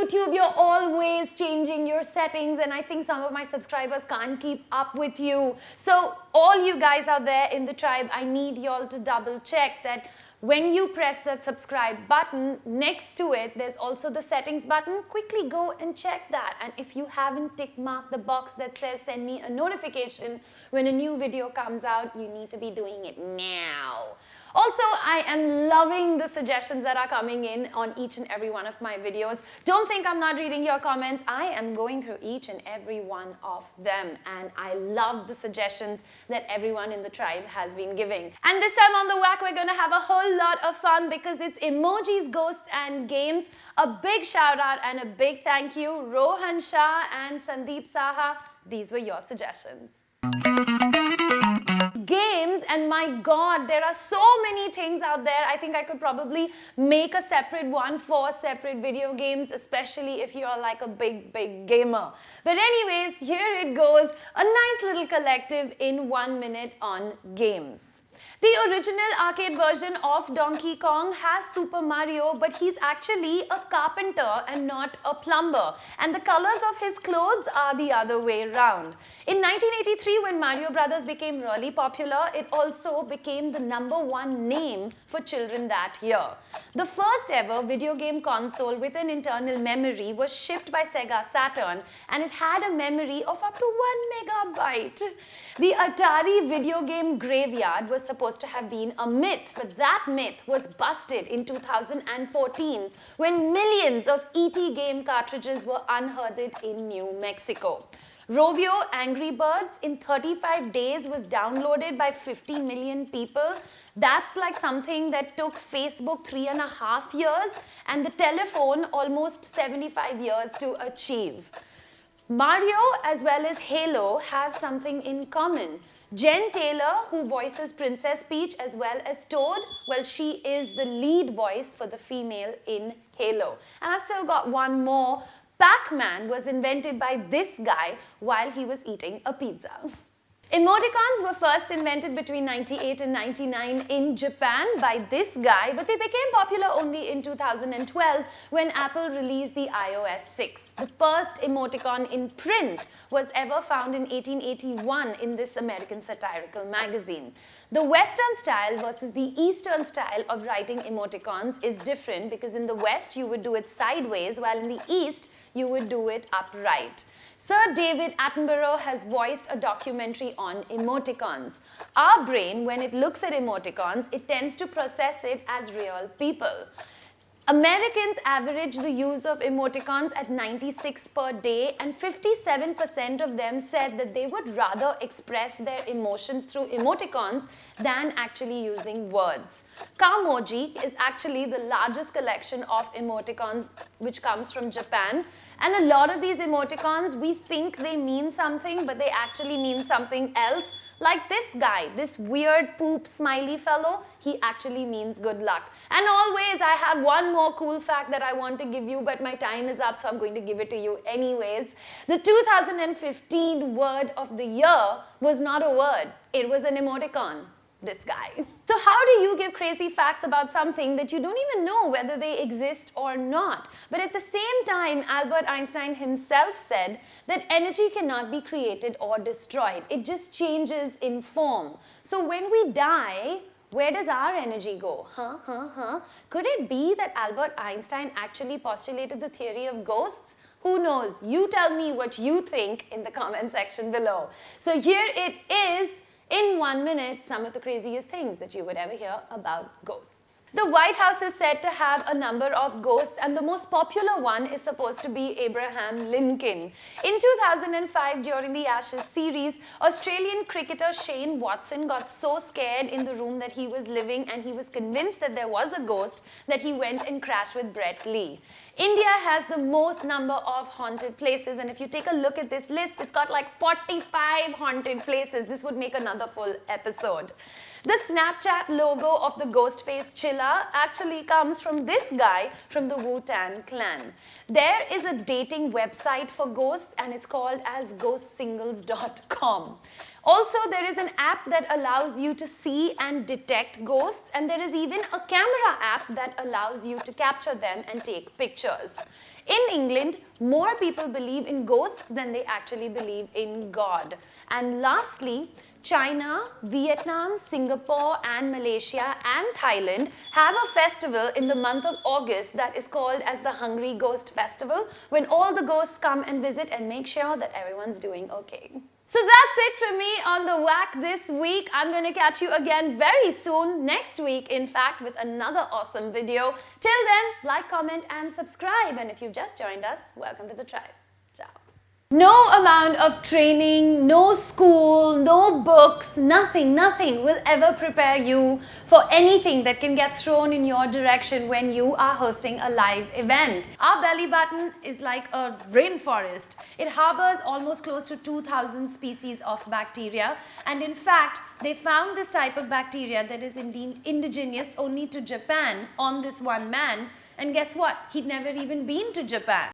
YouTube, you're always changing your settings, and I think some of my subscribers can't keep up with you. So all you guys out there in the tribe, I need y'all to double check that when you press that subscribe button, next to it, there's also the settings button. Quickly go and check that. And if you haven't tick marked the box that says send me a notification when a new video comes out, you need to be doing it now. Also, I am loving the suggestions that are coming in on each and every one of my videos. Don't think I'm not reading your comments. I am going through each and every one of them. And I love the suggestions that everyone in the tribe has been giving. And this time on The Whack, we're going to have a whole lot of fun because it's emojis, ghosts, and games. A big shout out and a big thank you, Rohan Shah and Sandeep Saha. These were your suggestions. Games, and my God, there are so many things out there. I think I could probably make a separate one for separate video games, especially if you're like a big gamer. But anyways, here it goes. A nice little collective in 1 minute on games. The original arcade version of Donkey Kong has Super Mario, but he's actually a carpenter and not a plumber. And the colors of his clothes are the other way around. In 1983, when Mario Brothers became really popular, it also became the #1 name for children that year. The first ever video game console with an internal memory was shipped by Sega Saturn, and it had a memory of up to 1 megabyte. The Atari video game graveyard was supposed to have been a myth, but that myth was busted in 2014 when millions of ET game cartridges were unearthed in New Mexico. Rovio Angry Birds in 35 days was downloaded by 50 million people. That's like something that took Facebook 3.5 years and the telephone almost 75 years to achieve. Mario as well as Halo have something in common. Jen Taylor, who voices Princess Peach as well as Toad, well, she is the lead voice for the female in Halo. And I've still got one more. Pac-Man was invented by this guy while he was eating a pizza. Emoticons were first invented between 98 and 99 in Japan by this guy, but they became popular only in 2012 when Apple released the iOS 6. The first emoticon in print was ever found in 1881 in this American satirical magazine. The Western style versus the Eastern style of writing emoticons is different because in the West you would do it sideways, while in the East you would do it upright. Sir David Attenborough has voiced a documentary on emoticons. Our brain, when it looks at emoticons, it tends to process it as real people. Americans average the use of emoticons at 96 per day, and 57% of them said that they would rather express their emotions through emoticons than actually using words. Kamoji is actually the largest collection of emoticons which comes from Japan. And a lot of these emoticons, we think they mean something, but they actually mean something else. Like this guy, this weird poop smiley fellow, he actually means good luck. And always, I have one more cool fact that I want to give you, but my time is up, so I'm going to give it to you anyways. The 2015 word of the year was not a word, it was an emoticon. This guy. So how do you give crazy facts about something that you don't even know whether they exist or not? But at the same time, Albert Einstein himself said that energy cannot be created or destroyed. It just changes in form. So when we die, where does our energy go? Could it be that Albert Einstein actually postulated the theory of ghosts? Who knows? You tell me what you think in the comment section below. So here it is. In 1 minute, some of the craziest things that you would ever hear about ghosts. The White House is said to have a number of ghosts, and the most popular one is supposed to be Abraham Lincoln. In 2005, during the Ashes series, Australian cricketer Shane Watson got so scared in the room that he was living, and he was convinced that there was a ghost, that he went and crashed with Brett Lee. India has the most number of haunted places, and if you take a look at this list, it's got like 45 haunted places. This would make another full episode. The Snapchat logo of the Ghostface Chilla actually comes from this guy from the Wu-Tang Clan. There is a dating website for ghosts, and it's called as ghostsingles.com. Also, there is an app that allows you to see and detect ghosts, and there is even a camera app that allows you to capture them and take pictures. In England, more people believe in ghosts than they actually believe in God. And lastly, China, Vietnam, Singapore, and Malaysia and Thailand have a festival in the month of August that is called as the Hungry Ghost Festival, when all the ghosts come and visit and make sure that everyone's doing okay. So that's it from me on The Whack this week. I'm going to catch you again very soon, next week in fact, with another awesome video. Till then, like, comment and subscribe. And if you've just joined us, welcome to the tribe. Ciao. No amount of training, no school, no books, nothing will ever prepare you for anything that can get thrown in your direction when you are hosting a live event. Our belly button is like a rainforest. It harbors almost close to 2,000 species of bacteria, and in fact, they found this type of bacteria that is indeed indigenous only to Japan on this one man, and guess what? He'd never even been to Japan.